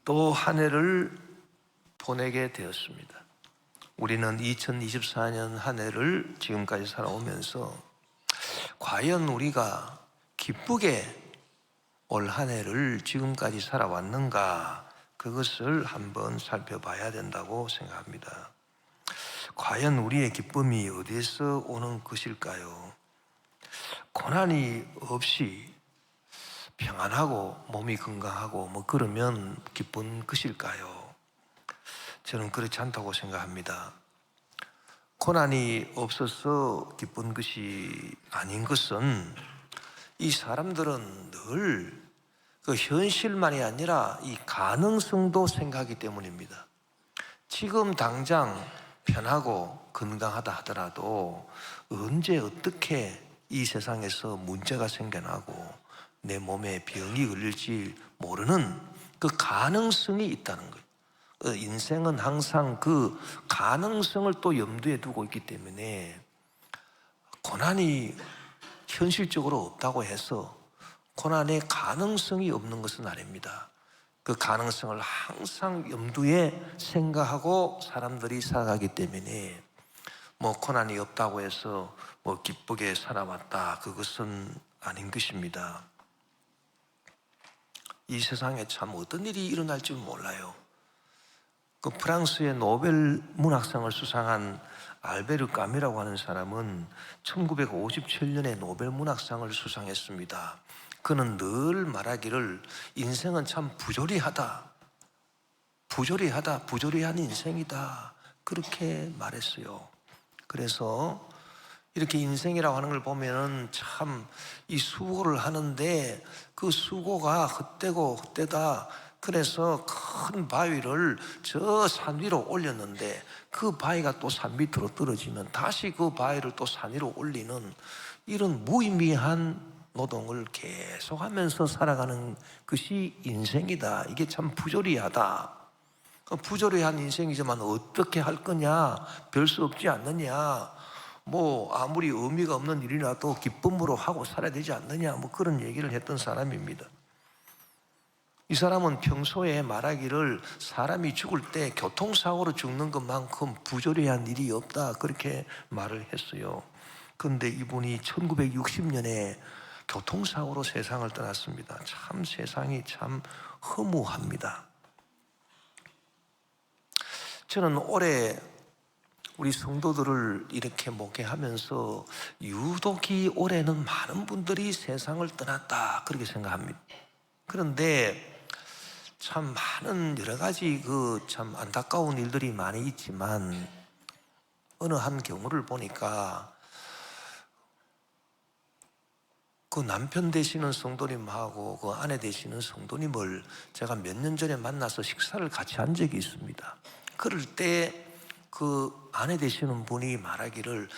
또 한 해를 보내게 되었습니다. 우리는 2024년 한 해를 지금까지 살아오면서 과연 우리가 기쁘게 올 한 해를 지금까지 살아왔는가, 그것을 한번 살펴봐야 된다고 생각합니다. 과연 우리의 기쁨이 어디에서 오는 것일까요? 고난이 없이 평안하고 몸이 건강하고 그러면 기쁜 것일까요? 저는 그렇지 않다고 생각합니다. 고난이 없어서 기쁜 것이 아닌 것은 이 사람들은 늘 그 현실만이 아니라 이 가능성도 생각하기 때문입니다. 지금 당장 편하고 건강하다 하더라도 언제 어떻게 이 세상에서 문제가 생겨나고 내 몸에 병이 걸릴지 모르는 그 가능성이 있다는 거예요. 인생은 항상 그 가능성을 또 염두에 두고 있기 때문에 고난이 현실적으로 없다고 해서 고난의 가능성이 없는 것은 아닙니다. 그 가능성을 항상 염두에 생각하고 사람들이 살아가기 때문에 고난이 없다고 해서 기쁘게 살아왔다, 그것은 아닌 것입니다. 이 세상에 참 어떤 일이 일어날지 몰라요. 그 프랑스의 노벨 문학상을 수상한 알베르 까미라고 하는 사람은 1957년에 노벨 문학상을 수상했습니다. 그는 늘 말하기를 인생은 참 부조리하다, 부조리한 인생이다, 그렇게 말했어요. 그래서 이렇게 인생이라고 하는 걸 보면은 참 이 수고를 하는데 그 수고가 헛되다. 그래서 큰 바위를 저 산 위로 올렸는데 그 바위가 또 산 밑으로 떨어지면 다시 그 바위를 또 산 위로 올리는 이런 무의미한 노동을 계속하면서 살아가는 것이 인생이다. 이게 참 부조리하다. 부조리한 인생이지만 어떻게 할 거냐, 별 수 없지 않느냐, 아무리 의미가 없는 일이라도 기쁨으로 하고 살아야 되지 않느냐, 그런 얘기를 했던 사람입니다. 이 사람은 평소에 말하기를 사람이 죽을 때 교통사고로 죽는 것만큼 부조리한 일이 없다, 그렇게 말을 했어요. 그런데 이분이 1960년에 교통사고로 세상을 떠났습니다. 참 세상이 참 허무합니다. 저는 올해 우리 성도들을 이렇게 목회하면서 유독이 올해는 많은 분들이 세상을 떠났다, 그렇게 생각합니다. 그런데 참 많은 여러 가지 참 안타까운 일들이 많이 있지만 어느 한 경우를 보니까 그 남편 되시는 성도님하고 그 아내 되시는 성도님을 제가 몇 년 전에 만나서 식사를 같이 한 적이 있습니다. 그럴 때 그 아내 되시는 분이 말하기를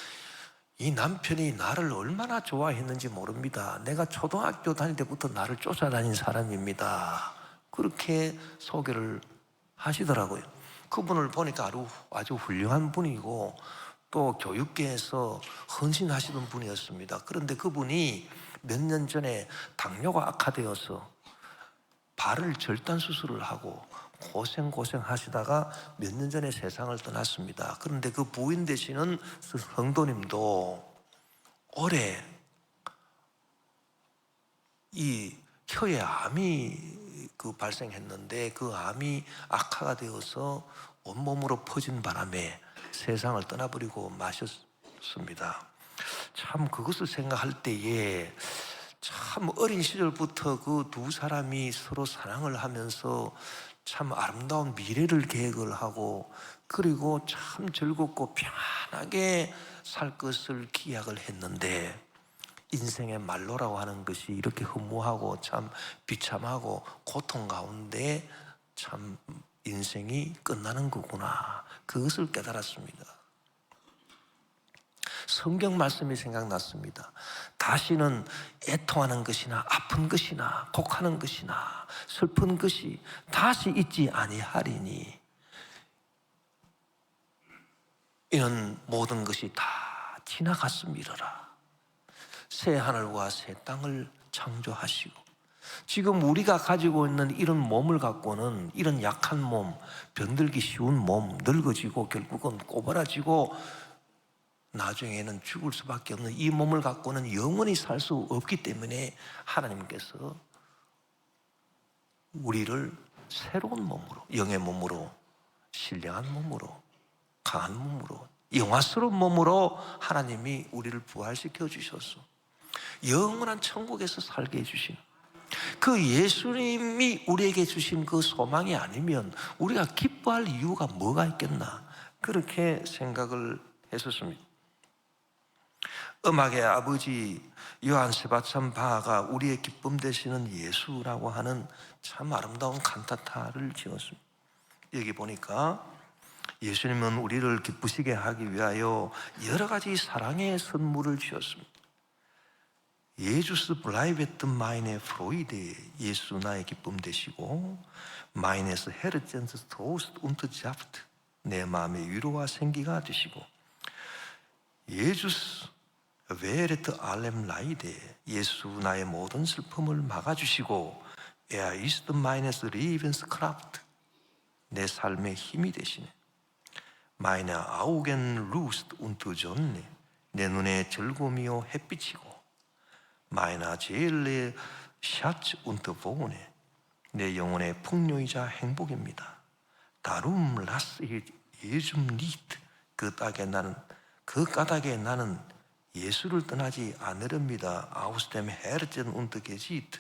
이 남편이 나를 얼마나 좋아했는지 모릅니다. 내가 초등학교 다닐 때부터 나를 쫓아다닌 사람입니다, 그렇게 소개를 하시더라고요. 그분을 보니까 아주 훌륭한 분이고 또 교육계에서 헌신하시던 분이었습니다. 그런데 그분이 몇 년 전에 당뇨가 악화되어서 발을 절단 수술을 하고 고생 하시다가 몇 년 전에 세상을 떠났습니다. 그런데 그 부인 되시는 성도님도 올해 이 혀에 암이 발생했는데 그 암이 악화가 되어서 온몸으로 퍼진 바람에 세상을 떠나버리고 마셨습니다. 참 그것을 생각할 때에 참 어린 시절부터 그 두 사람이 서로 사랑을 하면서 참 아름다운 미래를 계획을 하고 그리고 참 즐겁고 편안하게 살 것을 기약을 했는데 인생의 말로라고 하는 것이 이렇게 허무하고 참 비참하고 고통 가운데 참 인생이 끝나는 거구나, 그것을 깨달았습니다. 성경 말씀이 생각났습니다. 다시는 애통하는 것이나 아픈 것이나 곡하는 것이나 슬픈 것이 다시 있지 아니하리니 이는 모든 것이 다 지나갔음이로라. 새 하늘과 새 땅을 창조하시고 지금 우리가 가지고 있는 이런 몸을 갖고는, 이런 약한 몸, 병들기 쉬운 몸, 늙어지고 결국은 꼬부라지고 나중에는 죽을 수밖에 없는 이 몸을 갖고는 영원히 살 수 없기 때문에 하나님께서 우리를 새로운 몸으로, 영의 몸으로, 신령한 몸으로, 강한 몸으로, 영화스러운 몸으로 하나님이 우리를 부활시켜 주셔서 영원한 천국에서 살게 해주신 그 예수님이 우리에게 주신 그 소망이 아니면 우리가 기뻐할 이유가 뭐가 있겠나, 그렇게 생각을 했었습니다. 음악의 아버지 요한 세바스찬 바하가 우리의 기쁨 되시는 예수라고 하는 참 아름다운 칸타타를 지었습니다. 여기 보니까 예수님은 우리를 기쁘시게 하기 위하여 여러 가지 사랑의 선물을 주셨습니다. 예수스 블라이베트 마인의 프로이데, 예수 나의 기쁨 되시고, 마인에서 헤르젠스 트로스트 운트 자프트, 내 마음의 위로와 생기가 되시고, 예수스 베레트 알렘 라이데, 예수 나의 모든 슬픔을 막아주시고, 에아 이스트 마인에서 리벤스 크라프트, 내 삶의 힘이 되시네. 마이네 아우겐 루스트 운트 존네, 내 눈에 즐거움이요 햇빛이고, 마이나 제일레 샤츠 운트 보네, 내 영혼의 풍요이자 행복입니다. 다룸 라스 예즘 니트, 그 까닭에 나는 예수를 떠나지 않으렵니다. 아우스템 헤르젠 운트 게지트,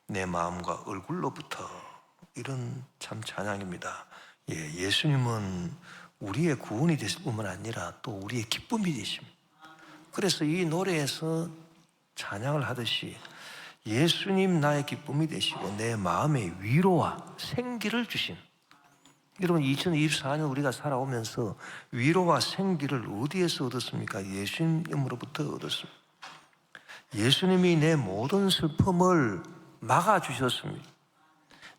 내 마음과 얼굴로부터. 이런 참 찬양입니다. 예수님은 우리의 구원이 되실 뿐만 아니라 또 우리의 기쁨이 되십니다. 그래서 이 노래에서 찬양을 하듯이 예수님 나의 기쁨이 되시고 내 마음의 위로와 생기를 주신, 여러분 2024년 우리가 살아오면서 위로와 생기를 어디에서 얻었습니까? 예수님으로부터 얻었습니다. 예수님이 내 모든 슬픔을 막아주셨습니다.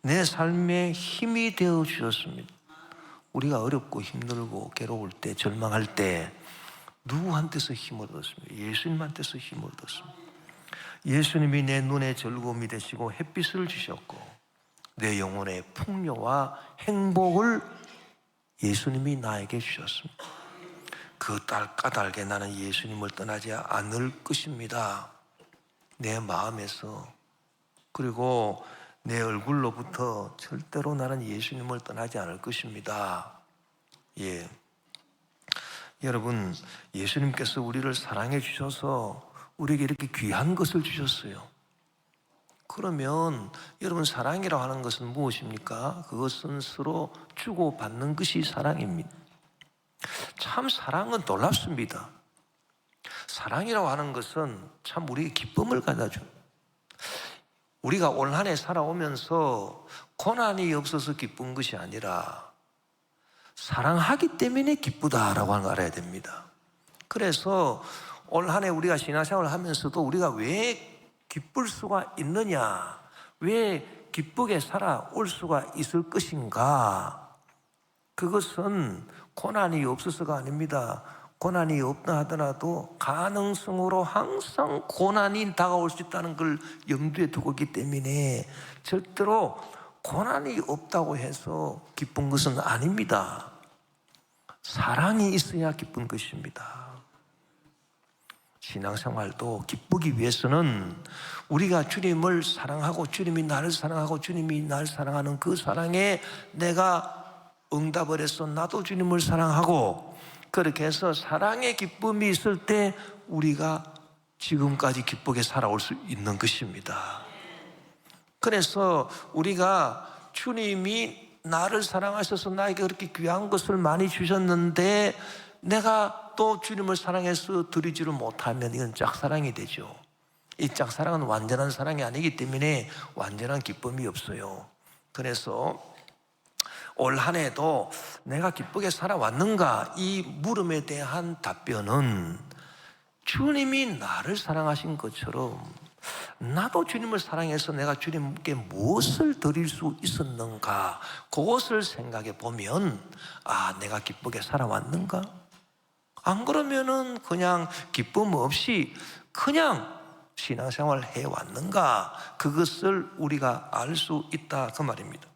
내 삶에 힘이 되어 주셨습니다. 우리가 어렵고 힘들고 괴로울 때, 절망할 때 누구한테서 힘을 얻었습니까? 예수님한테서 힘을 얻었습니다. 예수님이 내 눈에 즐거움이 되시고 햇빛을 주셨고, 내 영혼의 풍요와 행복을 예수님이 나에게 주셨습니다. 그 까닭에 나는 예수님을 떠나지 않을 것입니다. 내 마음에서, 그리고 내 얼굴로부터 절대로 나는 예수님을 떠나지 않을 것입니다. 여러분, 예수님께서 우리를 사랑해 주셔서 우리에게 이렇게 귀한 것을 주셨어요. 그러면 여러분, 사랑이라고 하는 것은 무엇입니까? 그것은 서로 주고받는 것이 사랑입니다. 참 사랑은 놀랍습니다. 사랑이라고 하는 것은 참 우리에게 기쁨을 가져줘요. 우리가 올 한 해 살아오면서 고난이 없어서 기쁜 것이 아니라 사랑하기 때문에 기쁘다라고 하는 걸 알아야 됩니다. 그래서 올 한 해 우리가 신앙생활을 하면서도 우리가 왜 기쁠 수가 있느냐, 왜 기쁘게 살아올 수가 있을 것인가, 그것은 고난이 없어서가 아닙니다. 고난이 없다 하더라도 가능성으로 항상 고난이 다가올 수 있다는 걸 염두에 두고 있기 때문에 절대로 고난이 없다고 해서 기쁜 것은 아닙니다. 사랑이 있어야 기쁜 것입니다. 신앙생활도 기쁘기 위해서는 우리가 주님을 사랑하고 주님이 나를 사랑하고 주님이 나를 사랑하는 그 사랑에 내가 응답을 해서 나도 주님을 사랑하고, 그렇게 해서 사랑의 기쁨이 있을 때 우리가 지금까지 기쁘게 살아올 수 있는 것입니다. 그래서 우리가 주님이 나를 사랑하셔서 나에게 그렇게 귀한 것을 많이 주셨는데 내가 또 주님을 사랑해서 드리지를 못하면 이건 짝사랑이 되죠. 이 짝사랑은 완전한 사랑이 아니기 때문에 완전한 기쁨이 없어요. 그래서 올 한 해도 내가 기쁘게 살아왔는가, 이 물음에 대한 답변은 주님이 나를 사랑하신 것처럼 나도 주님을 사랑해서 내가 주님께 무엇을 드릴 수 있었는가, 그것을 생각해 보면 내가 기쁘게 살아왔는가? 안 그러면은 그냥 기쁨 없이 그냥 신앙생활을 해왔는가, 그것을 우리가 알 수 있다 그 말입니다.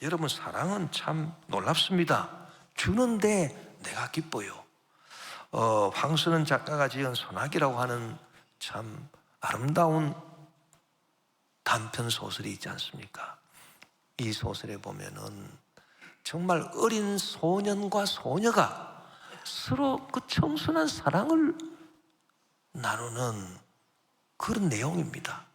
여러분, 사랑은 참 놀랍습니다. 주는데 내가 기뻐요. 황선은 작가가 지은 소나기라고 하는 참 아름다운 단편 소설이 있지 않습니까? 이 소설에 보면은 정말 어린 소년과 소녀가 서로 그 청순한 사랑을 나누는 그런 내용입니다.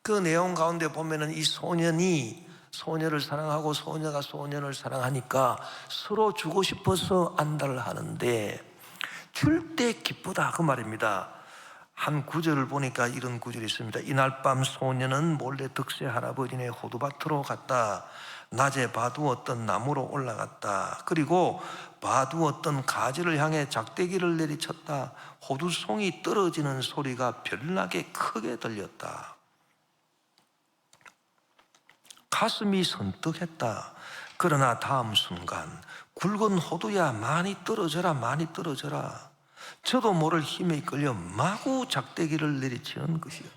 그 내용 가운데 보면은 이 소년이 소녀를 사랑하고 소녀가 소년을 사랑하니까 서로 주고 싶어서 안달을 하는데 줄 때 기쁘다 그 말입니다. 한 구절을 보니까 이런 구절이 있습니다. 이날 밤 소년은 몰래 득세 할아버지네 호두밭으로 갔다. 낮에 봐두었던 나무로 올라갔다. 그리고 봐두었던 가지를 향해 작대기를 내리쳤다. 호두송이 떨어지는 소리가 별나게 크게 들렸다. 가슴이 선뜩했다. 그러나 다음 순간 굵은 호두야 많이 떨어져라, 많이 떨어져라. 저도 모를 힘에 이끌려 마구 작대기를 내리치는 것이요.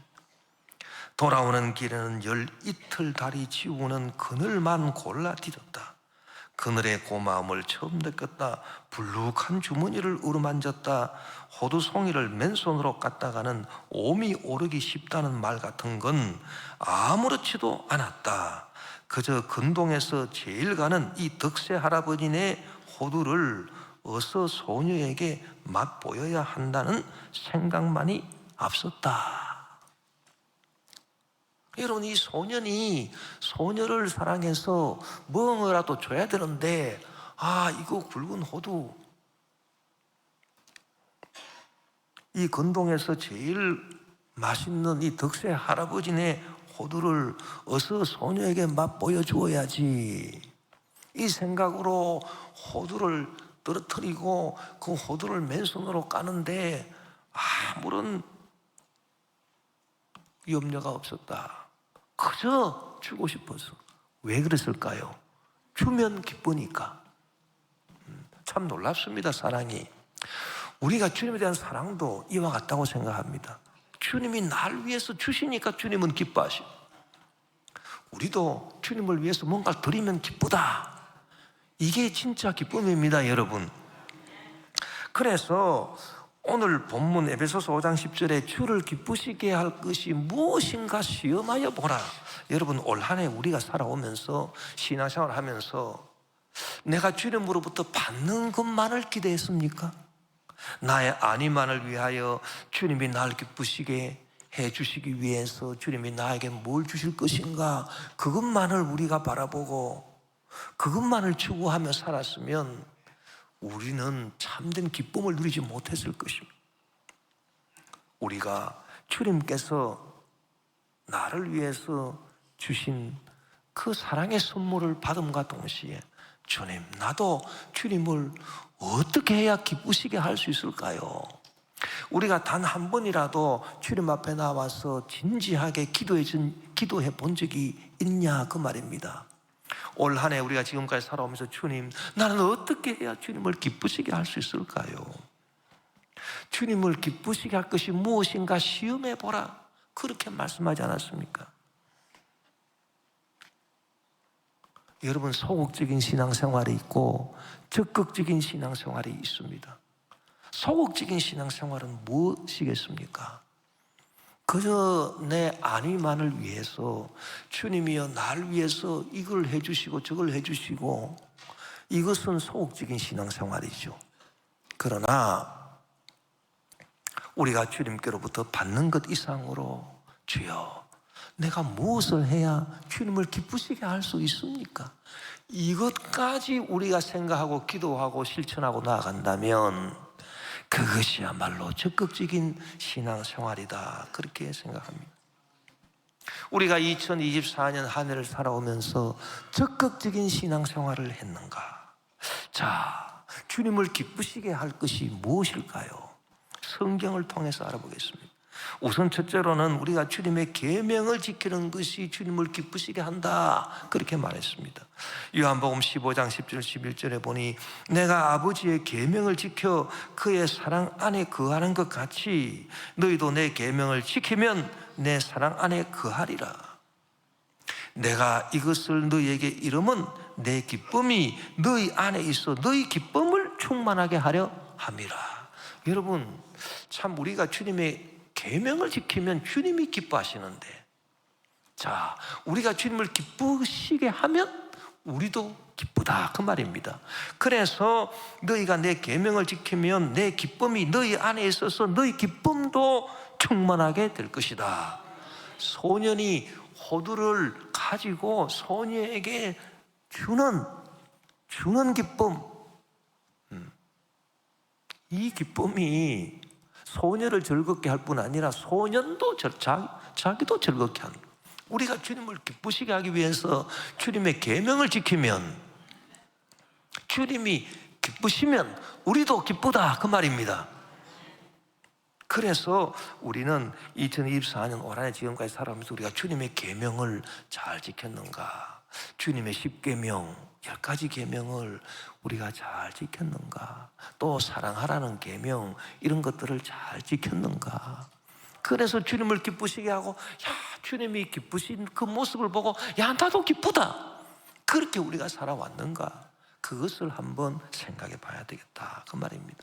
돌아오는 길에는 열 이틀 다리 지우는 그늘만 골라 디뎠다. 그늘의 고마움을 처음 느꼈다. 불룩한 주머니를 으르만졌다. 호두송이를 맨손으로 깠다가는 옴이 오르기 쉽다는 말 같은 건 아무렇지도 않았다. 그저 근동에서 제일 가는 이 덕세 할아버지네 호두를 어서 소녀에게 맛보여야 한다는 생각만이 앞섰다. 여러분, 이 소년이 소녀를 사랑해서 뭐라도 줘야 되는데, 이거 굵은 호두, 이 근동에서 제일 맛있는 이 덕세 할아버지네 호두를 어서 소녀에게 맛보여 주어야지, 이 생각으로 호두를 떨어뜨리고 그 호두를 맨손으로 까는데 아무런 염려가 없었다. 그저 주고 싶어서. 왜 그랬을까요? 주면 기쁘니까. 참 놀랍습니다, 사랑이. 우리가 주님에 대한 사랑도 이와 같다고 생각합니다. 주님이 날 위해서 주시니까 주님은 기뻐하시고, 우리도 주님을 위해서 뭔가 드리면 기쁘다. 이게 진짜 기쁨입니다, 여러분. 그래서 오늘 본문 에베소서 5장 10절에 주를 기쁘시게 할 것이 무엇인가 시험하여 보라. 여러분, 올 한 해 우리가 살아오면서 신앙생활을 하면서 내가 주님으로부터 받는 것만을 기대했습니까? 나의 안위만을 위하여 주님이 날 기쁘시게 해주시기 위해서 주님이 나에게 뭘 주실 것인가, 그것만을 우리가 바라보고 그것만을 추구하며 살았으면 우리는 참된 기쁨을 누리지 못했을 것입니다. 우리가 주님께서 나를 위해서 주신 그 사랑의 선물을 받음과 동시에, 주님, 나도 주님을 어떻게 해야 기쁘시게 할 수 있을까요? 우리가 단 한 번이라도 주님 앞에 나와서 진지하게 기도해 본 적이 있냐 그 말입니다. 올 한 해 우리가 지금까지 살아오면서 주님, 나는 어떻게 해야 주님을 기쁘시게 할 수 있을까요? 주님을 기쁘시게 할 것이 무엇인가 시험해 보라, 그렇게 말씀하지 않았습니까? 여러분, 소극적인 신앙생활이 있고 적극적인 신앙생활이 있습니다. 소극적인 신앙생활은 무엇이겠습니까? 그저 내 안위만을 위해서, 주님이여 날 위해서 이걸 해주시고 저걸 해주시고, 이것은 소극적인 신앙생활이죠. 그러나 우리가 주님께로부터 받는 것 이상으로, 주여, 내가 무엇을 해야 주님을 기쁘시게 할 수 있습니까? 이것까지 우리가 생각하고 기도하고 실천하고 나아간다면 그것이야말로 적극적인 신앙생활이다, 그렇게 생각합니다. 우리가 2024년 한 해를 살아오면서 적극적인 신앙생활을 했는가? 자, 주님을 기쁘시게 할 것이 무엇일까요? 성경을 통해서 알아보겠습니다. 우선 첫째로는 우리가 주님의 계명을 지키는 것이 주님을 기쁘시게 한다, 그렇게 말했습니다. 요한복음 15장 10절 11절에 보니 내가 아버지의 계명을 지켜 그의 사랑 안에 거하는 것 같이 너희도 내 계명을 지키면 내 사랑 안에 거하리라. 내가 이것을 너희에게 이름은 내 기쁨이 너희 안에 있어 너희 기쁨을 충만하게 하려 함이라. 여러분, 참 우리가 주님의 계명을 지키면 주님이 기뻐하시는데, 자, 우리가 주님을 기쁘시게 하면 우리도 기쁘다, 그 말입니다. 그래서 너희가 내 계명을 지키면 내 기쁨이 너희 안에 있어서 너희 기쁨도 충만하게 될 것이다. 소년이 호두를 가지고 소녀에게 주는 기쁨, 이 기쁨이 소녀를 즐겁게 할 뿐 아니라 소년도 자기도 즐겁게 하는, 우리가 주님을 기쁘시게 하기 위해서 주님의 계명을 지키면, 주님이 기쁘시면 우리도 기쁘다, 그 말입니다. 그래서 우리는 2024년 올 한해 지금까지 살아가면서 우리가 주님의 계명을 잘 지켰는가, 주님의 10계명 10가지 계명을 우리가 잘 지켰는가, 또 사랑하라는 계명 이런 것들을 잘 지켰는가. 그래서 주님을 기쁘시게 하고, 야, 주님이 기쁘신 그 모습을 보고, 야, 나도 기쁘다, 그렇게 우리가 살아왔는가, 그것을 한번 생각해 봐야 되겠다, 그 말입니다.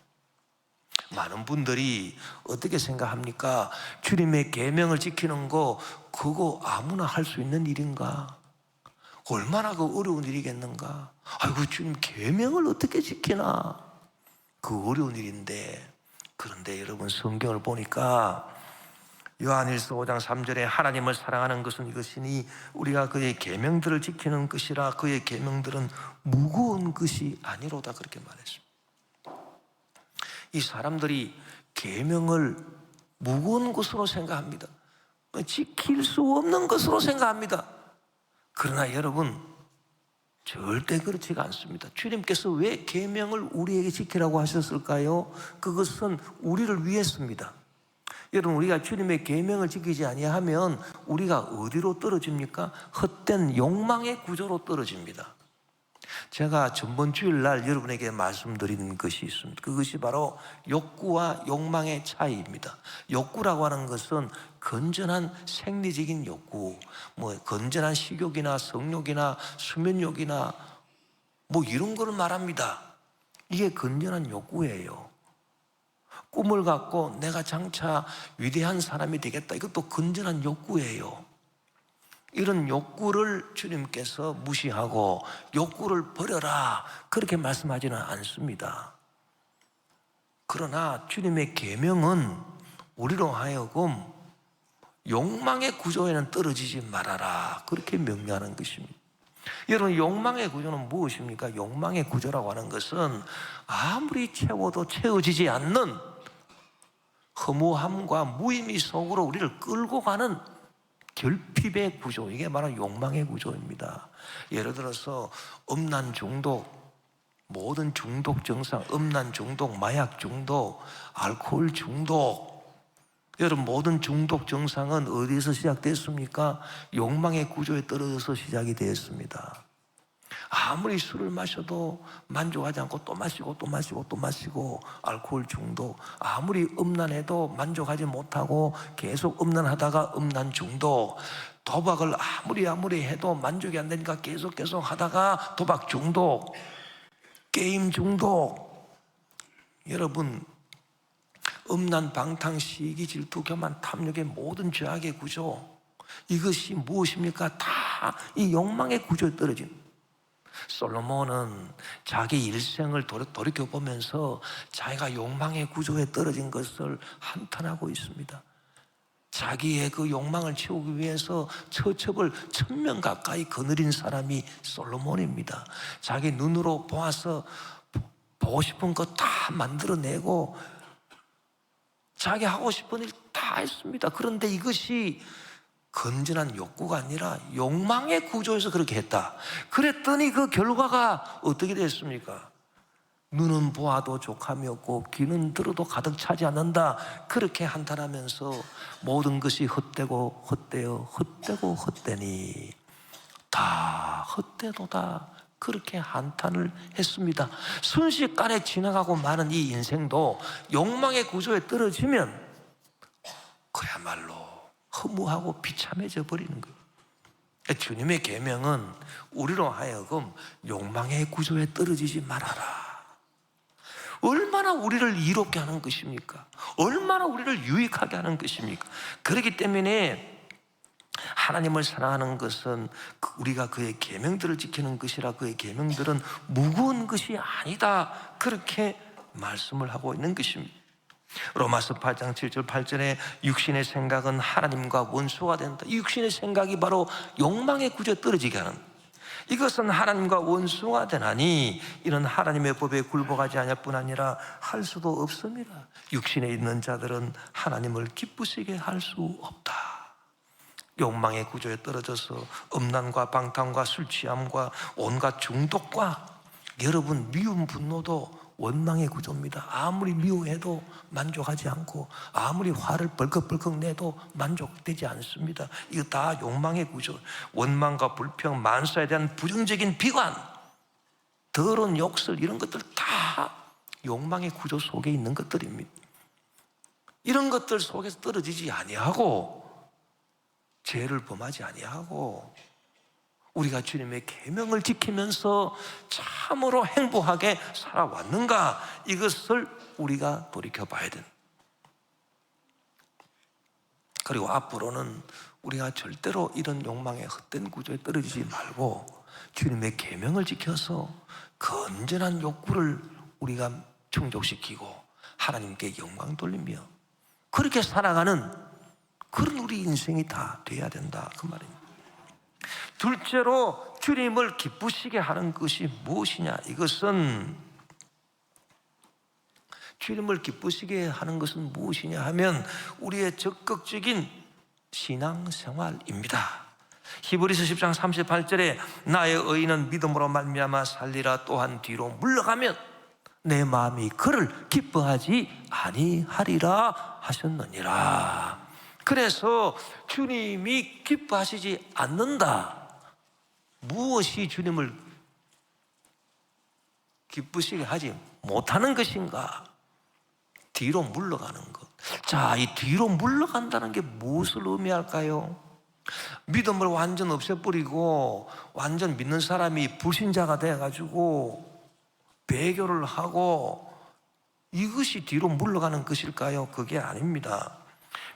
많은 분들이 어떻게 생각합니까? 주님의 계명을 지키는 거 그거 아무나 할 수 있는 일인가? 얼마나 그 어려운 일이겠는가? 아이고, 주님 계명을 어떻게 지키나? 그 어려운 일인데. 그런데 여러분, 성경을 보니까 요한일서 5장 3절에 하나님을 사랑하는 것은 이것이니 우리가 그의 계명들을 지키는 것이라 그의 계명들은 무거운 것이 아니로다, 그렇게 말했습니다. 이 사람들이 계명을 무거운 것으로 생각합니다. 지킬 수 없는 것으로 생각합니다. 그러나 여러분, 절대 그렇지가 않습니다. 주님께서 왜 계명을 우리에게 지키라고 하셨을까요? 그것은 우리를 위해서입니다. 여러분, 우리가 주님의 계명을 지키지 아니하면 우리가 어디로 떨어집니까? 헛된 욕망의 구조로 떨어집니다. 제가 전번 주일날 여러분에게 말씀드린 것이 있습니다. 그것이 바로 욕구와 욕망의 차이입니다. 욕구라고 하는 것은 건전한 생리적인 욕구, 건전한 식욕이나 성욕이나 수면욕이나 이런 거를 말합니다. 이게 건전한 욕구예요. 꿈을 갖고 내가 장차 위대한 사람이 되겠다, 이것도 건전한 욕구예요. 이런 욕구를 주님께서 무시하고 욕구를 버려라, 그렇게 말씀하지는 않습니다. 그러나 주님의 계명은 우리로 하여금 욕망의 구조에는 떨어지지 말아라, 그렇게 명령하는 것입니다. 여러분, 욕망의 구조는 무엇입니까? 욕망의 구조라고 하는 것은 아무리 채워도 채워지지 않는 허무함과 무의미 속으로 우리를 끌고 가는 결핍의 구조, 이게 바로 욕망의 구조입니다. 예를 들어서 음란 중독, 모든 중독 증상, 음란 중독, 마약 중독, 알코올 중독, 여러분, 모든 중독 증상은 어디서 시작됐습니까? 욕망의 구조에 떨어져서 시작이 되었습니다. 아무리 술을 마셔도 만족하지 않고 또 마시고 또 마시고 또 마시고, 알코올 중독. 아무리 음란해도 만족하지 못하고 계속 음란하다가 음란 중독. 도박을 아무리 해도 만족이 안 되니까 계속 하다가 도박 중독. 게임 중독. 여러분, 음란, 방탕, 시기, 질투, 교만, 탐욕의 모든 죄악의 구조, 이것이 무엇입니까? 다 이 욕망의 구조에 떨어진. 솔로몬은 자기 일생을 돌이켜보면서 자기가 욕망의 구조에 떨어진 것을 한탄하고 있습니다. 자기의 그 욕망을 채우기 위해서 처첩을 1000명 가까이 거느린 사람이 솔로몬입니다. 자기 눈으로 보아서 보고 싶은 거 다 만들어내고 자기 하고 싶은 일 다 했습니다. 그런데 이것이 건전한 욕구가 아니라 욕망의 구조에서 그렇게 했다. 그랬더니 그 결과가 어떻게 됐습니까? 눈은 보아도 족함이 없고 귀는 들어도 가득 차지 않는다. 그렇게 한탄하면서 모든 것이 헛되고 헛되어 헛되고 헛되니 다 헛되도다. 그렇게 한탄을 했습니다. 순식간에 지나가고 마는 이 인생도 욕망의 구조에 떨어지면 그야말로 허무하고 비참해져 버리는 거예요. 주님의 계명은 우리로 하여금 욕망의 구조에 떨어지지 말아라. 얼마나 우리를 이롭게 하는 것입니까? 얼마나 우리를 유익하게 하는 것입니까? 그렇기 때문에 하나님을 사랑하는 것은 우리가 그의 계명들을 지키는 것이라. 그의 계명들은 무거운 것이 아니다. 그렇게 말씀을 하고 있는 것입니다. 로마서 8장 7절 8절에 육신의 생각은 하나님과 원수가 된다. 이 육신의 생각이 바로 욕망의 구조에 떨어지게 하는, 이것은 하나님과 원수가 되나니 이는 하나님의 법에 굴복하지 않을 뿐 아니라 할 수도 없습니다. 육신에 있는 자들은 하나님을 기쁘시게 할 수 없다. 욕망의 구조에 떨어져서 음란과 방탕과 술 취함과 온갖 중독과 여러분 미움 분노도 원망의 구조입니다. 아무리 미워해도 만족하지 않고 아무리 화를 벌컥벌컥 내도 만족되지 않습니다. 이거 다 욕망의 구조. 원망과 불평, 만사에 대한 부정적인 비관, 더러운 욕설, 이런 것들 다 욕망의 구조 속에 있는 것들입니다. 이런 것들 속에서 떨어지지 아니하고 죄를 범하지 아니하고 우리가 주님의 계명을 지키면서 참으로 행복하게 살아왔는가, 이것을 우리가 돌이켜봐야 된다. 그리고 앞으로는 우리가 절대로 이런 욕망의 헛된 구조에 떨어지지 말고 주님의 계명을 지켜서 건전한 욕구를 우리가 충족시키고 하나님께 영광 돌리며 그렇게 살아가는 그런 우리 인생이 다 돼야 된다, 그 말입니다. 둘째로 주님을 기쁘시게 하는 것이 무엇이냐? 이것은 주님을 기쁘시게 하는 것은 무엇이냐 하면 우리의 적극적인 신앙생활입니다. 히브리서 10장 38절에 나의 의인은 믿음으로 말미암아 살리라. 또한 뒤로 물러가면 내 마음이 그를 기뻐하지 아니하리라 하셨느니라. 그래서 주님이 기뻐하시지 않는다. 무엇이 주님을 기쁘시게 하지 못하는 것인가? 뒤로 물러가는 것. 자, 이 뒤로 물러간다는 게 무엇을 의미할까요? 믿음을 완전 없애버리고 완전 믿는 사람이 불신자가 돼가지고 배교를 하고 이것이 뒤로 물러가는 것일까요? 그게 아닙니다.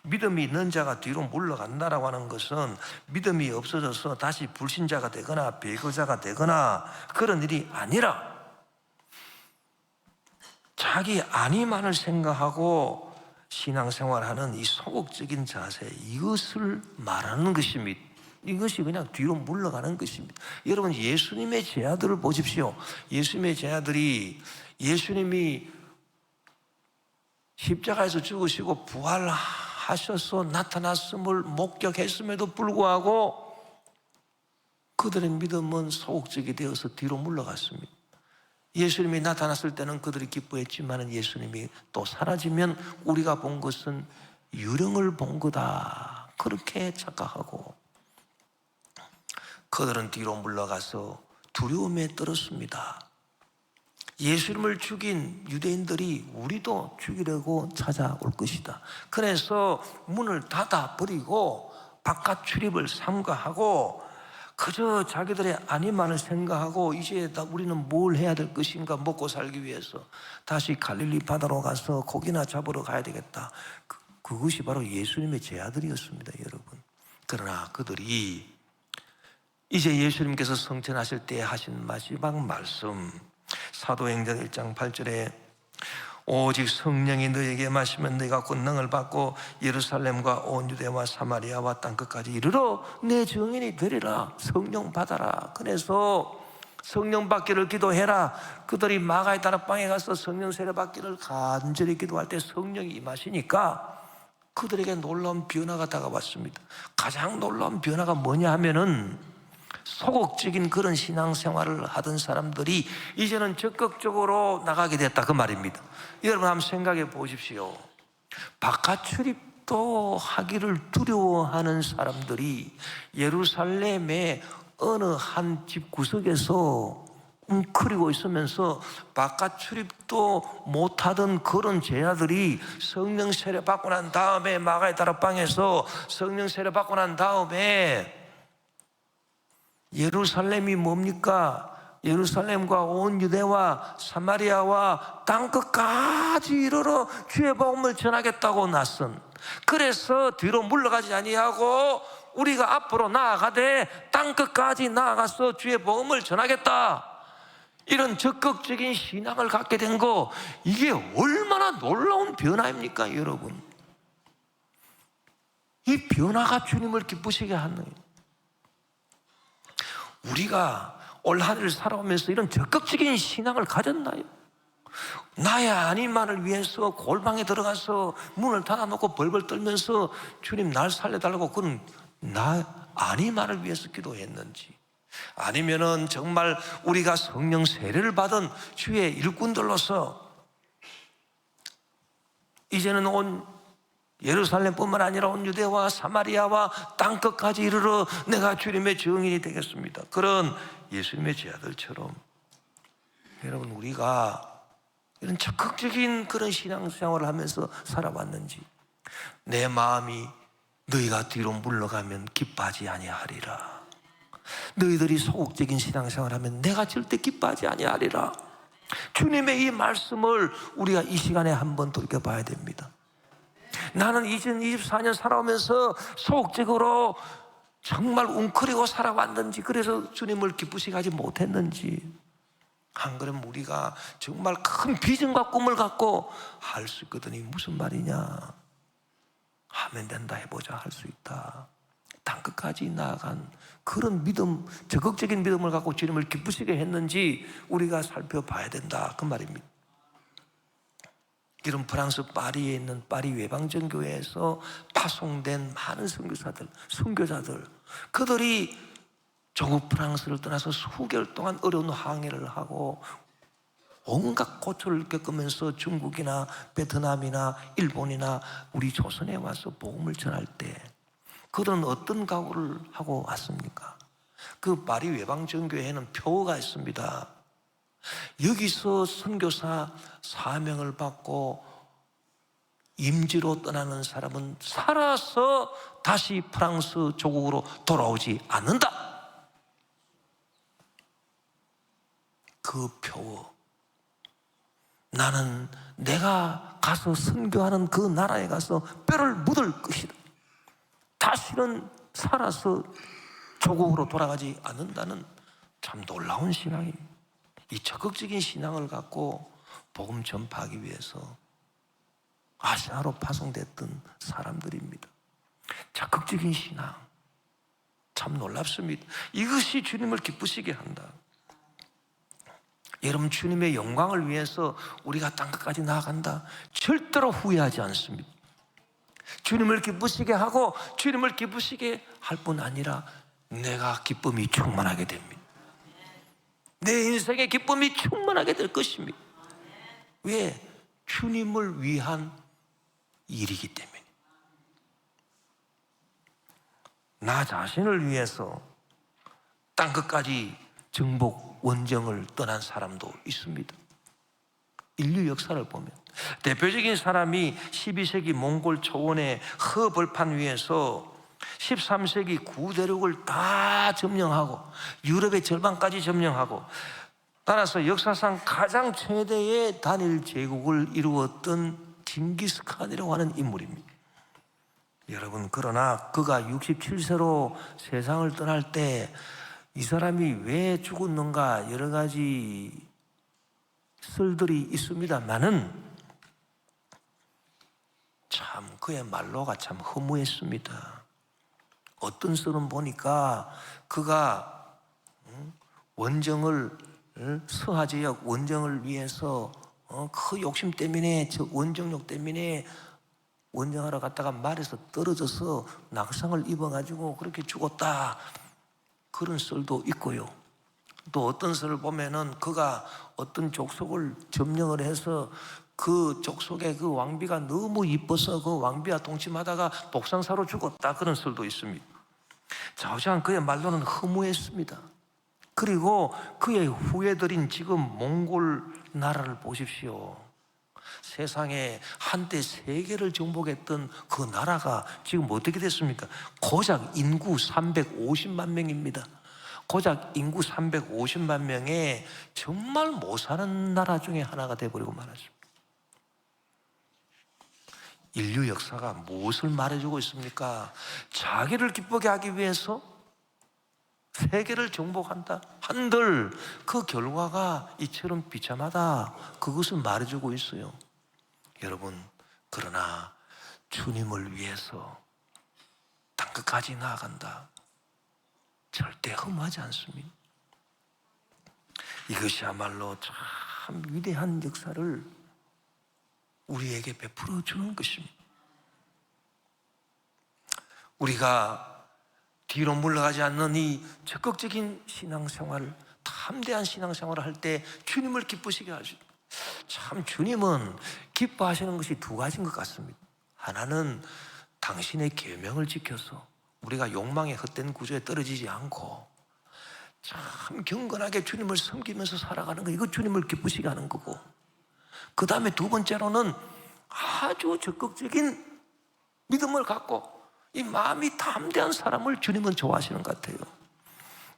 믿음이 있는 자가 뒤로 물러간다라고 하는 것은 믿음이 없어져서 다시 불신자가 되거나 배교자가 되거나 그런 일이 아니라 자기 안위만을 생각하고 신앙생활하는 이 소극적인 자세, 이것을 말하는 것입니다. 이것이 그냥 뒤로 물러가는 것입니다. 여러분, 예수님의 제자들을 보십시오. 예수님의 제자들이 예수님이 십자가에서 죽으시고 부활하셔서 나타났음을 목격했음에도 불구하고 그들의 믿음은 소극적이 되어서 뒤로 물러갔습니다. 예수님이 나타났을 때는 그들이 기뻐했지만 예수님이 또 사라지면 우리가 본 것은 유령을 본 거다, 그렇게 착각하고 그들은 뒤로 물러가서 두려움에 떨었습니다. 예수님을 죽인 유대인들이 우리도 죽이려고 찾아올 것이다. 그래서 문을 닫아버리고 바깥 출입을 삼가하고 그저 자기들의 안위만을 생각하고 이제 우리는 뭘 해야 될 것인가, 먹고 살기 위해서 다시 갈릴리 바다로 가서 고기나 잡으러 가야 되겠다. 그것이 바로 예수님의 제자들이었습니다, 여러분. 그러나 그들이 이제 예수님께서 성천하실 때 하신 마지막 말씀, 사도행전 1장 8절에 오직 성령이 너에게 마시면 너희가 권능을 받고 예루살렘과 온 유대와 사마리아와 땅끝까지 이르러 내 증인이 되리라. 성령 받아라. 그래서 성령 받기를 기도해라. 그들이 마가의 다락방에 가서 성령 세례 받기를 간절히 기도할 때 성령이 임하시니까 그들에게 놀라운 변화가 다가왔습니다. 가장 놀라운 변화가 뭐냐 하면은 소극적인 그런 신앙생활을 하던 사람들이 이제는 적극적으로 나가게 됐다, 그 말입니다. 여러분 한번 생각해 보십시오. 바깥 출입도 하기를 두려워하는 사람들이 예루살렘의 어느 한 집 구석에서 웅크리고 있으면서 바깥 출입도 못하던 그런 제자들이 성령 세례 받고 난 다음에 마가의 다락방에서 성령 세례 받고 난 다음에 예루살렘이 뭡니까? 예루살렘과 온 유대와 사마리아와 땅끝까지 이르러 주의 복음을 전하겠다고 나선, 그래서 뒤로 물러가지 아니하고 우리가 앞으로 나아가되 땅끝까지 나아가서 주의 복음을 전하겠다, 이런 적극적인 신앙을 갖게 된 거, 이게 얼마나 놀라운 변화입니까 여러분? 이 변화가 주님을 기쁘시게 하는 거예요. 우리가 올 한 해를 살아오면서 이런 적극적인 신앙을 가졌나요? 나의 아니만을 위해서 골방에 들어가서 문을 닫아놓고 벌벌 떨면서 주님 날 살려달라고 그런 나 아니만을 위해서 기도했는지, 아니면은 정말 우리가 성령 세례를 받은 주의 일꾼들로서 이제는 온 예루살렘뿐만 아니라 온 유대와 사마리아와 땅끝까지 이르러 내가 주님의 증인이 되겠습니다, 그런 예수님의 제자들처럼 여러분 우리가 이런 적극적인 그런 신앙생활을 하면서 살아왔는지, 내 마음이 너희가 뒤로 물러가면 기뻐하지 아니하리라, 너희들이 소극적인 신앙생활을 하면 내가 절대 기뻐하지 아니하리라, 주님의 이 말씀을 우리가 이 시간에 한번 돌이켜봐야 됩니다. 나는 2024년 살아오면서 소극적으로 정말 웅크리고 살아왔는지, 그래서 주님을 기쁘시게 하지 못했는지, 안 그러면 우리가 정말 큰 비전과 꿈을 갖고 할 수 있거든요. 무슨 말이냐, 하면 된다, 해보자, 할 수 있다, 땅끝까지 나아간 그런 믿음, 적극적인 믿음을 갖고 주님을 기쁘시게 했는지 우리가 살펴봐야 된다, 그 말입니다. 이런 프랑스 파리에 있는 파리 외방전교회에서 파송된 많은 선교사들, 그들이 조국 프랑스를 떠나서 수개월 동안 어려운 항해를 하고 온갖 고초를 겪으면서 중국이나 베트남이나 일본이나 우리 조선에 와서 복음을 전할 때 그들은 어떤 각오를 하고 왔습니까? 그 파리 외방전교회에는 표어가 있습니다. 여기서 선교사 사명을 받고 임지로 떠나는 사람은 살아서 다시 프랑스 조국으로 돌아오지 않는다. 그 표어, 나는 내가 가서 선교하는 그 나라에 가서 뼈를 묻을 것이다, 다시는 살아서 조국으로 돌아가지 않는다는 참 놀라운 신앙입니다. 이 적극적인 신앙을 갖고 복음 전파하기 위해서 아시아로 파송됐던 사람들입니다. 적극적인 신앙, 참 놀랍습니다. 이것이 주님을 기쁘시게 한다. 여러분, 주님의 영광을 위해서 우리가 땅끝까지 나아간다, 절대로 후회하지 않습니다. 주님을 기쁘시게 하고 주님을 기쁘시게 할 뿐 아니라 내가 기쁨이 충만하게 됩니다. 내 인생의 기쁨이 충만하게 될 것입니다. 왜? 주님을 위한 일이기 때문에. 나 자신을 위해서 땅끝까지 정복 원정을 떠난 사람도 있습니다. 인류 역사를 보면 대표적인 사람이 12세기 몽골 초원의 허벌판 위에서 13세기 구대륙을 다 점령하고 유럽의 절반까지 점령하고 따라서 역사상 가장 최대의 단일 제국을 이루었던 징기스칸이라고 하는 인물입니다. 여러분, 그러나 그가 67세로 세상을 떠날 때 이 사람이 왜 죽었는가 여러 가지 썰들이 있습니다만은 참 그의 말로가 참 허무했습니다. 어떤 썰은 보니까 그가 원정을 서하 지역 원정을 위해서 그 욕심 때문에, 저 원정욕 때문에 원정하러 갔다가 말에서 떨어져서 낙상을 입어가지고 그렇게 죽었다, 그런 썰도 있고요. 또 어떤 썰을 보면은 그가 어떤 족속을 점령을 해서 그 족속의 그 왕비가 너무 이뻐서 그 왕비와 동침하다가 독상사로 죽었다, 그런 썰도 있습니다. 좌우지간 그의 말로는 허무했습니다. 그리고 그의 후예들인 지금 몽골 나라를 보십시오. 세상에 한때 세계를 정복했던 그 나라가 지금 어떻게 됐습니까? 고작 인구 350만 명입니다. 고작 인구 350만 명에 정말 못 사는 나라 중에 하나가 되어버리고 말았습니다. 인류 역사가 무엇을 말해주고 있습니까? 자기를 기쁘게 하기 위해서 세계를 정복한다 한들 그 결과가 이처럼 비참하다, 그것을 말해주고 있어요. 여러분, 그러나 주님을 위해서 땅끝까지 나아간다, 절대 흠하지 않습니다. 이것이야말로 참 위대한 역사를 우리에게 베풀어 주는 것입니다. 우리가 뒤로 물러가지 않는 이 적극적인 신앙생활, 담대한 신앙생활을 할 때 주님을 기쁘시게 하십니다. 참 주님은 기뻐하시는 것이 두 가지인 것 같습니다. 하나는 당신의 계명을 지켜서 우리가 욕망의 헛된 구조에 떨어지지 않고 참 경건하게 주님을 섬기면서 살아가는 거, 이거 주님을 기쁘시게 하는 거고, 그 다음에 두 번째로는 아주 적극적인 믿음을 갖고 이 마음이 담대한 사람을 주님은 좋아하시는 것 같아요.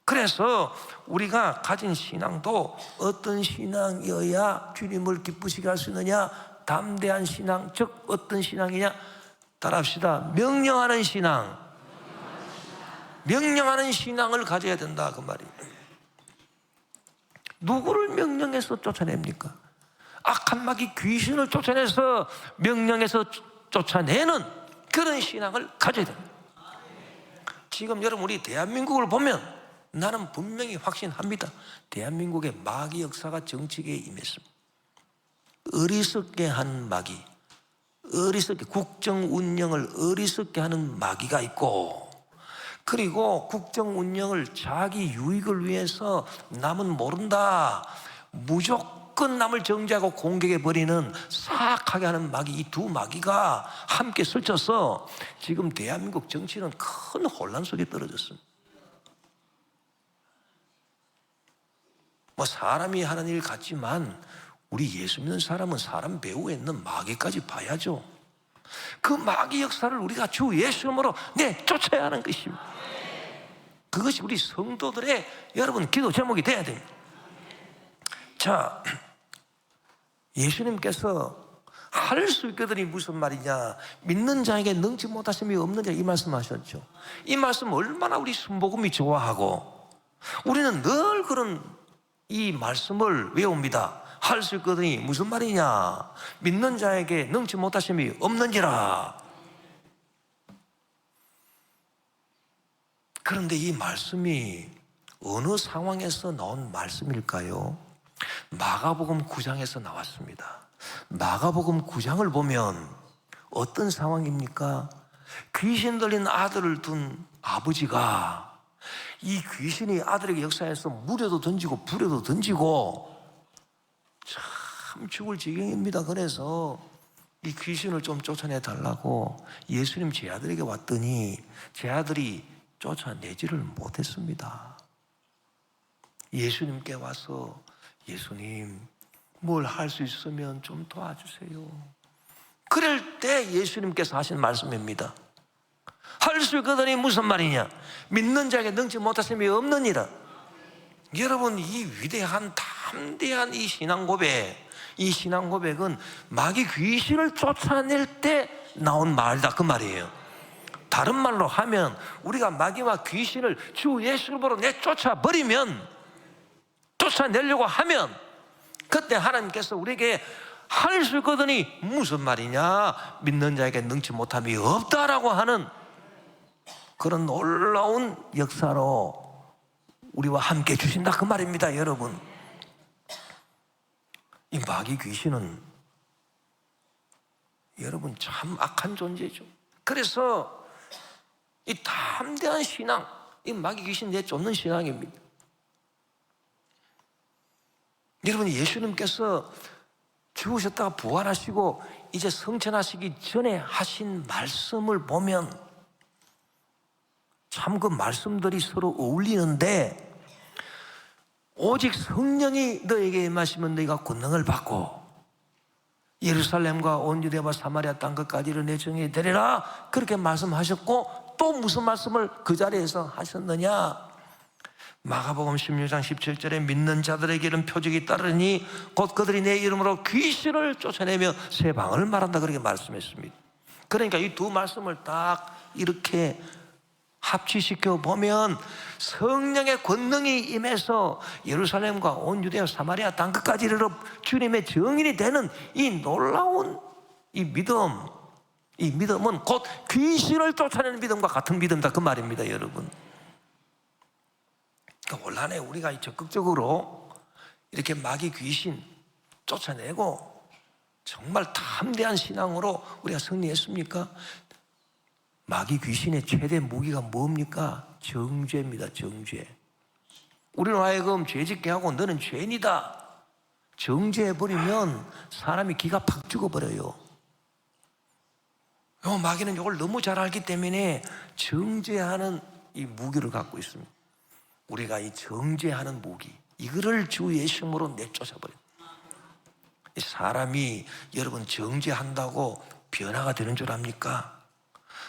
그래서 우리가 가진 신앙도 어떤 신앙이어야 주님을 기쁘시게 할 수 있느냐? 담대한 신앙, 즉 어떤 신앙이냐? 따라합시다. 명령하는 신앙. 명령하는 신앙을 가져야 된다, 그 말입니다. 누구를 명령해서 쫓아냅니까? 악한 마귀 귀신을 쫓아내서 명령해서 쫓아내는 그런 신앙을 가져야 됩니다. 지금 여러분, 우리 대한민국을 보면 나는 분명히 확신합니다. 대한민국의 마귀 역사가 정치계에 임했습니다. 어리석게 한 마귀, 어리석게 국정 운영을 어리석게 하는 마귀가 있고, 그리고 국정 운영을 자기 유익을 위해서 남은 모른다, 무조건 남을 정죄하고 공격해버리는 사악하게 하는 마귀, 이 두 마귀가 함께 설쳐서 지금 대한민국 정치는 큰 혼란 속에 떨어졌습니다. 뭐 사람이 하는 일 같지만 우리 예수 믿는 사람은 사람 배후에 있는 마귀까지 봐야죠. 그 마귀 역사를 우리가 주 예수님으로 쫓아야 하는 것입니다. 그것이 우리 성도들의 여러분 기도 제목이 돼야 됩니다. 자, 예수님께서 할 수 있거든이 무슨 말이냐? 믿는 자에게 능치 못하심이 없는 자, 이 말씀하셨죠. 이 말씀 얼마나 우리 순복음이 좋아하고 우리는 늘 그런 이 말씀을 외웁니다. 할 수 있거든이 무슨 말이냐? 믿는 자에게 능치 못하심이 없는지라. 그런데 이 말씀이 어느 상황에서 나온 말씀일까요? 마가복음 9장에서 나왔습니다. 마가복음 9장을 보면 어떤 상황입니까? 귀신 들린 아들을 둔 아버지가 이 귀신이 아들에게 역사해서 물에도 던지고 불에도 던지고 참 죽을 지경입니다. 그래서 이 귀신을 좀 쫓아내 달라고 예수님 제 아들에게 왔더니 제 아들이 쫓아내지를 못했습니다. 예수님께 와서 예수님, 뭘 할 수 있으면 좀 도와주세요. 그럴 때 예수님께서 하신 말씀입니다. 할 수 있거든이 무슨 말이냐? 믿는 자에게 능치 못하심이 없느니라. 여러분, 이 위대한 담대한 이 신앙 고백, 이 신앙 고백은 마귀 귀신을 쫓아낼 때 나온 말이다, 그 말이에요. 다른 말로 하면 우리가 마귀와 귀신을 주 예수님으로 내쫓아버리면, 쫓아내려고 하면 그때 하나님께서 우리에게 할 수 있거든이 무슨 말이냐? 믿는 자에게 능치 못함이 없다라고 하는 그런 놀라운 역사로 우리와 함께 주신다, 그 말입니다. 여러분, 이 마귀 귀신은 여러분 참 악한 존재죠. 그래서 이 담대한 신앙, 이 마귀 귀신 내쫓는 신앙입니다. 여러분, 예수님께서 죽으셨다가 부활하시고 이제 성천하시기 전에 하신 말씀을 보면 참 그 말씀들이 서로 어울리는데, 오직 성령이 너에게 임하시면 너희가 권능을 받고 예루살렘과 온 유대와 사마리아 땅 끝까지를 내 정에 되리라, 그렇게 말씀하셨고, 또 무슨 말씀을 그 자리에서 하셨느냐? 마가복음 16장 17절에 믿는 자들에게 이런 표적이 따르니 곧 그들이 내 이름으로 귀신을 쫓아내며 새 방언을 말한다, 그렇게 말씀했습니다. 그러니까 이 두 말씀을 딱 이렇게 합치시켜 보면 성령의 권능이 임해서 예루살렘과 온 유대와 사마리아 땅 끝까지 이르러 주님의 증인이 되는 이 놀라운 이 믿음은 곧 귀신을 쫓아내는 믿음과 같은 믿음이다, 그 말입니다, 여러분. 그러니까 올한해 우리가 적극적으로 이렇게 마귀 귀신 쫓아내고 정말 담대한 신앙으로 우리가 승리했습니까? 마귀 귀신의 최대 무기가 뭡니까? 정죄입니다, 정죄. 우리는 하여금 죄짓게 하고 너는 죄인이다 정죄해버리면 사람이 기가 팍 죽어버려요. 마귀는 이걸 너무 잘 알기 때문에 정죄하는 이 무기를 갖고 있습니다. 우리가 이 정죄하는 무기, 이거를 주 예수님으로 내쫓아버려요. 사람이 여러분 정죄한다고 변화가 되는 줄 압니까?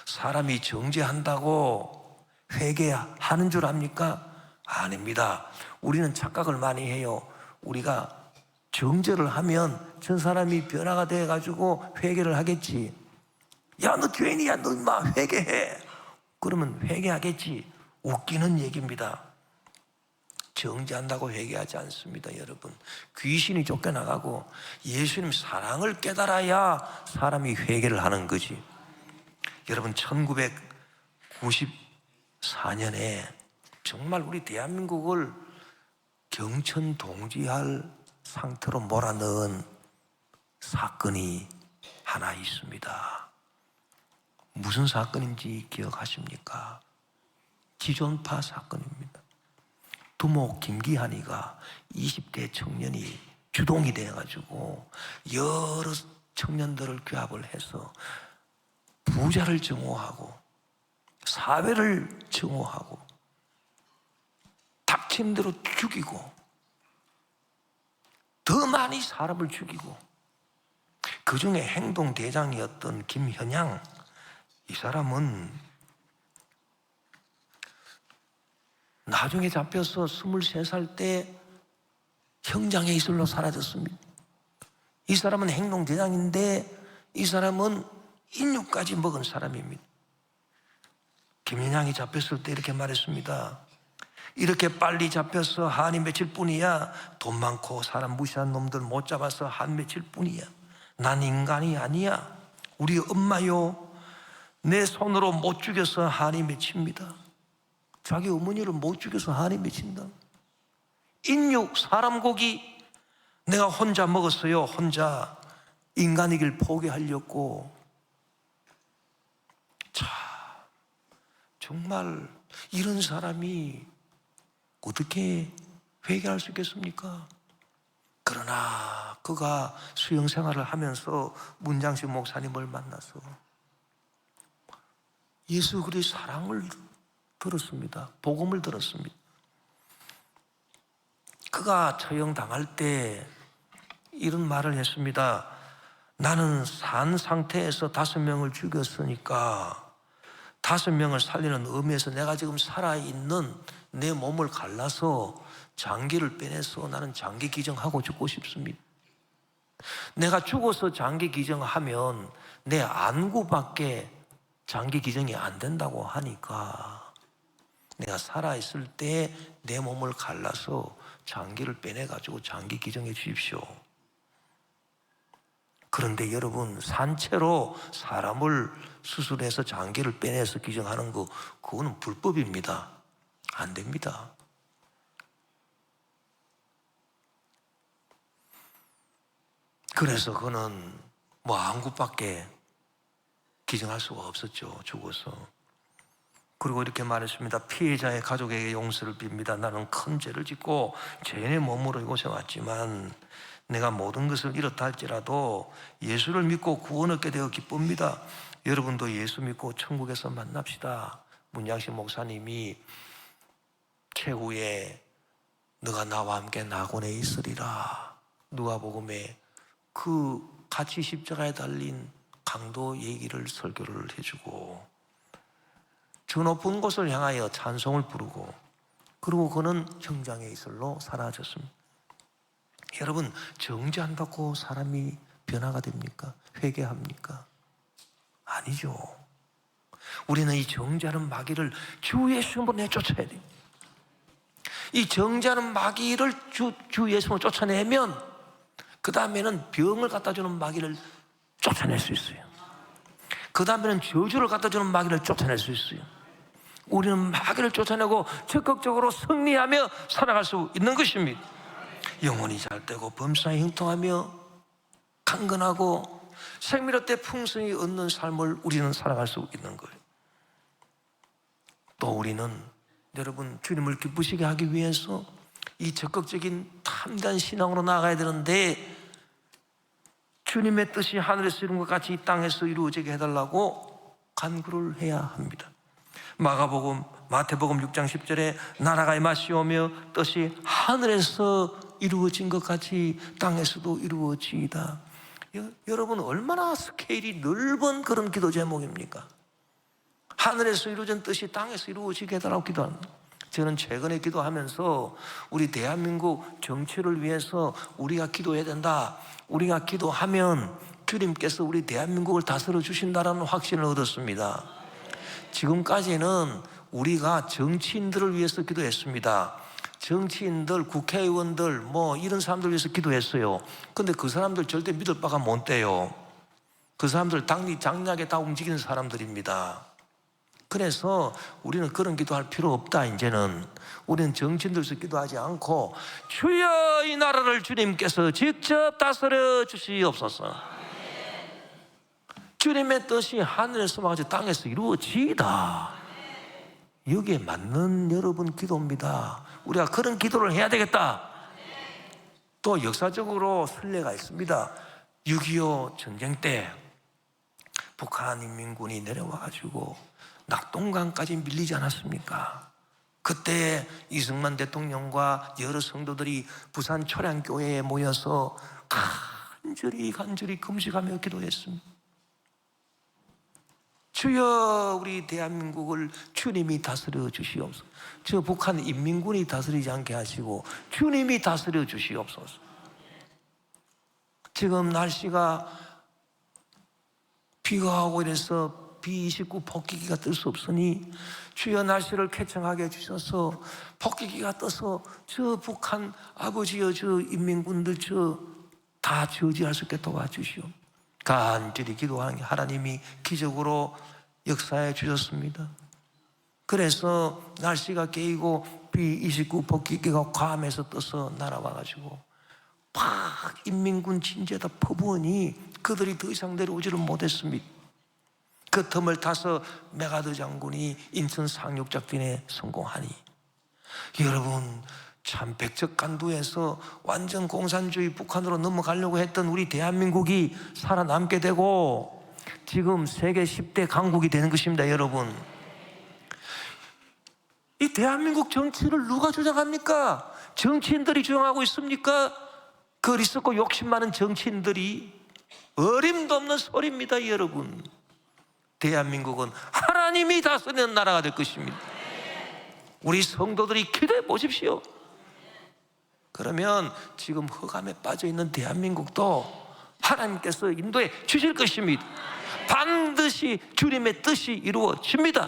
사람이 정죄한다고 회개하는 줄 압니까? 아닙니다. 우리는 착각을 많이 해요. 우리가 정죄를 하면 저 사람이 변화가 돼가지고 회개를 하겠지. 야, 너 죄인이야, 너 인마 회개해. 그러면 회개하겠지. 웃기는 얘기입니다. 정죄한다고 회개하지 않습니다, 여러분. 귀신이 쫓겨나가고 예수님 사랑을 깨달아야 사람이 회개를 하는 거지. 여러분, 1994년에 정말 우리 대한민국을 경천동지할 상태로 몰아넣은 사건이 하나 있습니다. 무슨 사건인지 기억하십니까? 지존파 사건입니다. 두목 김기한이가 20대 청년이 주동이 돼가지고 여러 청년들을 규합을 해서 부자를 정오하고 사회를 정오하고 닥친 대로 죽이고 더 많이 사람을 죽이고, 그 중에 행동대장이었던 김현양, 이 사람은 나중에 잡혀서 23살 때 형장의 이슬로 사라졌습니다. 이 사람은 행동대장인데 이 사람은 인육까지 먹은 사람입니다. 김현양이 잡혔을 때 이렇게 말했습니다. 이렇게 빨리 잡혀서 한이 며칠 뿐이야. 돈 많고 사람 무시한 놈들 못 잡아서 한 며칠 뿐이야. 난 인간이 아니야. 우리 엄마요, 내 손으로 못 죽여서 한이 맺힙니다. 자기 어머니를 못 죽여서 한이 맺힌다. 인육, 사람 고기 내가 혼자 먹었어요. 혼자 인간이길 포기하려고. 참, 정말 이런 사람이 어떻게 회개할 수 있겠습니까? 그러나 그가 수영생활을 하면서 문장식 목사님을 만나서 예수 그리스도의 사랑을 들었습니다. 복음을 들었습니다. 그가 처형당할 때 이런 말을 했습니다. 나는 산 상태에서 5명을 죽였으니까 5명을 살리는 의미에서 내가 지금 살아있는 내 몸을 갈라서 장기를 빼내서 나는 장기 기증하고 죽고 싶습니다. 내가 죽어서 장기 기증하면 내 안구밖에 장기 기증이 안 된다고 하니까 내가 살아있을 때 내 몸을 갈라서 장기를 빼내가지고 장기 기증해 주십시오. 그런데 여러분, 산채로 사람을 수술해서 장기를 빼내서 기증하는 거, 그거는 불법입니다. 안 됩니다. 그래서 그는 안구밖에 기증할 수가 없었죠. 죽어서. 그리고 이렇게 말했습니다. 피해자의 가족에게 용서를 빕니다. 나는 큰 죄를 짓고 죄인의 몸으로 이곳에 왔지만 내가 모든 것을 잃었다 할지라도 예수를 믿고 구원 얻게 되어 기쁩니다. 여러분도 예수 믿고 천국에서 만납시다. 문양식 목사님이 최후에 너가 나와 함께 낙원에 있으리라, 누가복음에 그 같이 십자가에 달린 강도 얘기를 설교를 해주고 저 높은 곳을 향하여 찬송을 부르고, 그리고 그는 형장의 이슬로 사라졌습니다. 여러분, 정죄 안 받고 사람이 변화가 됩니까? 회개합니까? 아니죠. 우리는 이 정죄하는 마귀를 주 예수님으로 내쫓아야 돼요. 이 정죄하는 마귀를 주 예수님으로 쫓아내면 그 다음에는 병을 갖다주는 마귀를 쫓아낼 수 있어요. 그 다음에는 저주를 갖다주는 마귀를 쫓아낼 수 있어요. 우리는 마귀를 쫓아내고 적극적으로 승리하며 살아갈 수 있는 것입니다. 영혼이 잘되고 범사에 형통하며 강건하고 생미롭되 풍성히 얻는 삶을 우리는 살아갈 수 있는 거예요. 또 우리는 여러분 주님을 기쁘시게 하기 위해서 이 적극적인 탐대한 신앙으로 나아가야 되는데, 주님의 뜻이 하늘에서 이룬 것 같이 이 땅에서 이루어지게 해달라고 간구를 해야 합니다. 마태복음 6장 10절에 나라가 임하시오며 뜻이 하늘에서 이루어진 것 같이 땅에서도 이루어지이다. 여러분, 얼마나 스케일이 넓은 그런 기도 제목입니까? 하늘에서 이루어진 뜻이 땅에서 이루어지게 해달라고 기도합니다. 저는 최근에 기도하면서 우리 대한민국 정치를 위해서 우리가 기도해야 된다, 우리가 기도하면 주님께서 우리 대한민국을 다스려 주신다라는 확신을 얻었습니다. 지금까지는 우리가 정치인들을 위해서 기도했습니다. 정치인들, 국회의원들 이런 사람들 위해서 기도했어요. 근데 그 사람들 절대 믿을 바가 못 돼요. 그 사람들 장략에 다 움직이는 사람들입니다. 그래서 우리는 그런 기도할 필요 없다. 이제는 우리는 정치인들에서 기도하지 않고 주여 이 나라를 주님께서 직접 다스려 주시옵소서. 주님의 뜻이 하늘에서 마치 땅에서 이루어지이다. 여기에 맞는 여러분 기도입니다. 우리가 그런 기도를 해야 되겠다. 또 역사적으로 선례가 있습니다. 6.25 전쟁 때 북한 인민군이 내려와가지고 낙동강까지 밀리지 않았습니까? 그때 이승만 대통령과 여러 성도들이 부산 초량교회에 모여서 간절히 금식하며 기도했습니다. 주여 우리 대한민국을 주님이 다스려 주시옵소서. 저 북한 인민군이 다스리지 않게 하시고 주님이 다스려 주시옵소서. 지금 날씨가 비가 오고 이래서 B-29 폭기기가 뜰 수 없으니 주여 날씨를 쾌청하게 해주셔서 폭기기가 떠서 저 북한 아버지여 저 인민군들 다 저지할 수 있게 도와주시오. 간절히 기도하는 하나님이 기적으로 역사해 주셨습니다. 그래서 날씨가 깨이고 B-29 폭기기가 괌에서 떠서 날아와가지고 막 인민군 진지에다 퍼부으니 그들이 더 이상 내려오지를 못했습니다. 그 틈을 타서 메가드 장군이 인천 상륙작전에 성공하니, 여러분 참 백척간두에서 완전 공산주의 북한으로 넘어가려고 했던 우리 대한민국이 살아남게 되고 지금 세계 10대 강국이 되는 것입니다. 여러분, 이 대한민국 정치를 누가 주장합니까? 정치인들이 주장하고 있습니까? 그 어리석고 욕심 많은 정치인들이 어림도 없는 소리입니다. 여러분, 대한민국은 하나님이 다스리는 나라가 될 것입니다. 우리 성도들이 기도해 보십시오. 그러면 지금 흑암에 빠져있는 대한민국도 하나님께서 인도해 주실 것입니다. 반드시 주님의 뜻이 이루어집니다.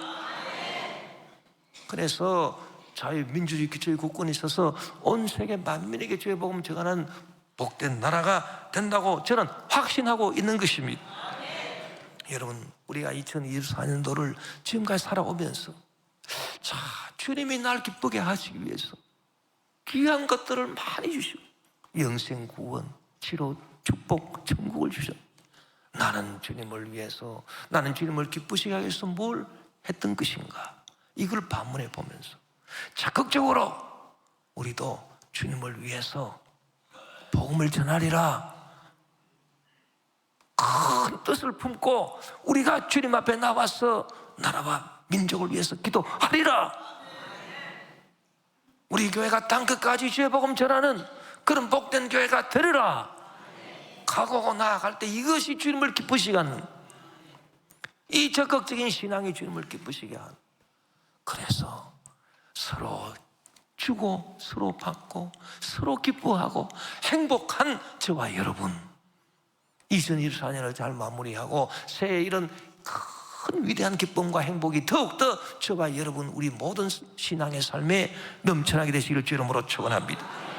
그래서 자유민주주의 기초의 국권이 있어서 온 세계 만민에게 주의 복음 전하는 복된 나라가 된다고 저는 확신하고 있는 것입니다. 여러분, 우리가 2024년도를 지금까지 살아오면서 자, 주님이 날 기쁘게 하시기 위해서 귀한 것들을 많이 주시고 영생, 구원, 치료, 축복, 천국을 주셨. 나는 주님을 위해서, 나는 주님을 기쁘시게 하기 위해서 뭘 했던 것인가? 이걸 반문해 보면서 적극적으로 우리도 주님을 위해서 복음을 전하리라 큰 뜻을 품고 우리가 주님 앞에 나와서 나라와 민족을 위해서 기도하리라. 우리 교회가 땅끝까지 주의 복음 전하는 그런 복된 교회가 되리라. 각오하고 나아갈 때 이것이 주님을 기쁘시게 하는, 이 적극적인 신앙이 주님을 기쁘시게 하는, 그래서 서로 주고 서로 받고 서로 기뻐하고 행복한 저와 여러분, 2024년을 잘 마무리하고 새해 이런 큰 위대한 기쁨과 행복이 더욱더 저와 여러분 우리 모든 신앙의 삶에 넘쳐나게 되시기를 주 이름으로 축원합니다.